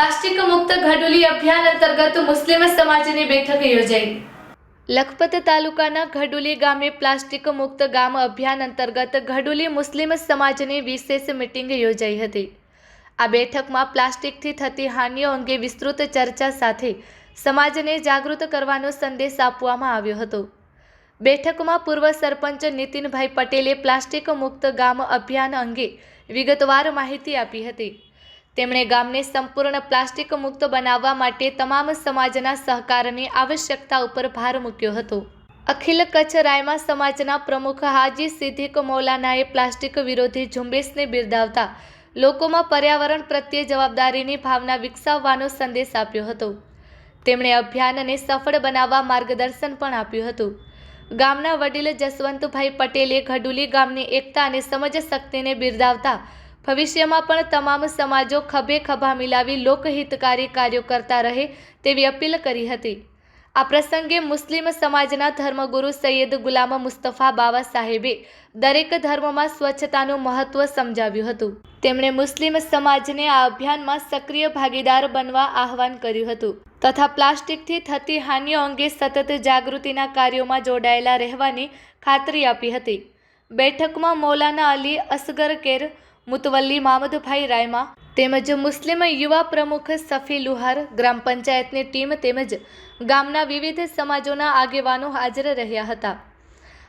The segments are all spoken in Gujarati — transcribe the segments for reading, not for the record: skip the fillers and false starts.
પ્લાસ્ટિક મુક્ત ઘડુલી અભિયાન અંતર્ગત મુસ્લિમ સમાજની બેઠક યોજાઈ। લખપત તાલુકાના ઘડુલી ગામે પ્લાસ્ટિક મુક્ત ગામ અભિયાન અંતર્ગત ઘડુલી મુસ્લિમ સમાજની વિશેષ મીટિંગ યોજાઈ હતી। આ બેઠકમાં પ્લાસ્ટિકથી થતી હાનિઓ અંગે વિસ્તૃત ચર્ચા સાથે સમાજને જાગૃત કરવાનો સંદેશ આપવામાં આવ્યો હતો। બેઠકમાં પૂર્વ સરપંચ નીતિનભાઈ પટેલે પ્લાસ્ટિક મુક્ત ગામ અભિયાન અંગે વિગતવાર માહિતી આપી હતી। તેમણે ગામને સંપૂર્ણ પ્લાસ્ટિક મુક્ત બનાવવા માટે તમામ સમાજના સહકારની આવશ્યકતા ઉપર ભાર મૂક્યો હતો। અખિલ કચ્છ રાયમા સમાજના પ્રમુખ હાજી સિદ્દીક મૌલાનાએ પ્લાસ્ટિક વિરોધી ઝુંબેશને બિરદાવતા લોકોમાં પર્યાવરણ પ્રત્યે જવાબદારીની ભાવના વિકસાવવાનો સંદેશ આપ્યો હતો। તેમણે અભિયાનને સફળ બનાવવા માર્ગદર્શન પણ આપ્યું હતું। ગામના વડીલ જસવંતભાઈ પટેલે ઘડુલી ગામની એકતા અને સમજ શક્તિને બિરદાવતા ભવિષ્યમાં પણ તમામ સમાજો ખભે ખભા મિલાવી લોકહિતકારી કાર્યો કરતા રહે તેવી અપીલ કરી હતી। આ પ્રસંગે મુસ્લિમ સમાજના ધર્મગુરુ સૈયદ ગુલામ મુસ્તફા બાવા સાહેબે દરેક ધર્મમાં સ્વચ્છતાનું મહત્વ સમજાવ્યું હતું। તેમણે મુસ્લિમ સમાજને આ અભિયાનમાં સક્રિય ભાગીદાર બનવા આહવાન કર્યું હતું તથા પ્લાસ્ટિકથી થતી હાનિઓ અંગે સતત જાગૃતિના કાર્યોમાં જોડાયેલા રહેવાની ખાતરી આપી હતી। બેઠકમાં મૌલાના અલી અસગર કેર, મુતવલ્લી મામદભાઈ રાયમા તેમજ મુસ્લિમ યુવા પ્રમુખ સફી લુહાર, ગ્રામ પંચાયતની ટીમ તેમજ ગામના વિવિધ સમાજોના આગેવાનો હાજર રહ્યા હતા।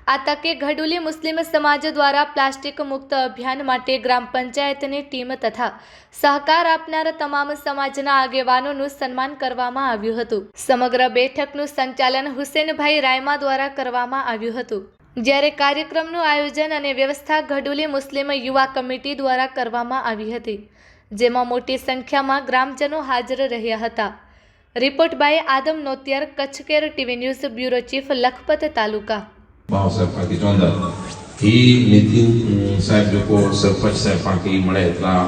આ તકે ઘડુલી મુસ્લિમ સમાજ દ્વારા પ્લાસ્ટિક મુક્ત અભિયાન માટે ગ્રામ પંચાયતની ટીમ તથા સહકાર આપનાર તમામ સમાજના આગેવાનોનું સન્માન કરવામાં આવ્યું હતું। સમગ્ર બેઠકનું સંચાલન હુસેનભાઈ રાયમા દ્વારા કરવામાં આવ્યું હતું, જ્યારે કાર્યક્રમનું આયોજન અને વ્યવસ્થા ઘડુલી મુસ્લિમ યુવા કમિટી દ્વારા કરવામાં આવી હતી, જેમાં મોટી સંખ્યામાં ગ્રામજનો હાજર રહ્યા હતા। Report by Adam Notiyar, Kutch care TV news, bureau chief, Lakhpat taluka. Nitin સાહેબ લોકો સરપંચ સાહેબ પાકી મળે એટલા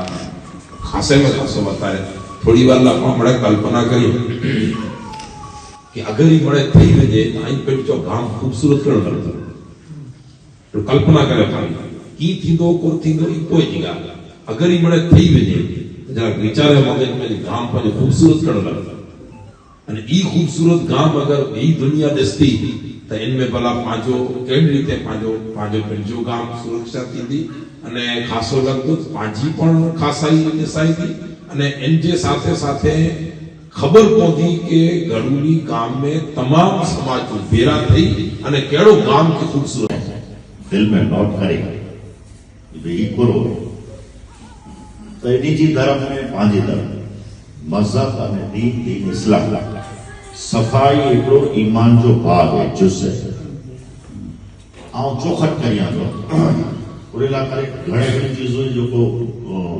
ખાસે ખાસો બતાવે થોડી વાર લાગવા મળે કલ્પના કરી કે અગર ઈ મળે થઈ વજે આઈ પેટચો ગામ ખૂબસૂરત કરણ તો કલ્પના કરે પાણી કી થીંદો કો થીંદો ઈ કોઈ જગા અગર ઈ મળે થઈ વજે જરા વિચારે મગજમાં ગામ પર ખૂબસૂરત કરણ અને ઈ ખૂબસૂરત ગામ અગર ઈ દુનિયા દસ્તી તો इनमें भला पांचो केवी रीते पांचो पंजो गाम सुरक्षा थी અને ખાસો લગતો પાંજી પણ ખાસાઈ દેસાઈ थी અને એનજે સાથે સાથે ખબર પહોંચી કે ઘડુલી ગામ में તમામ સમાજ ભેરા થઈ અને કેડો ગામ કે ખૂબસૂરત दिल में नोट करे ये करो तो निजी धर्म में पांजी धर्म मजहब અને दीन इस्लाम सफाई एटलो ईमान जो भाग है जुज है आओ चौखट करिया तो पूरेला करे घणे घणी चीजों जो को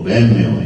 वहम में हो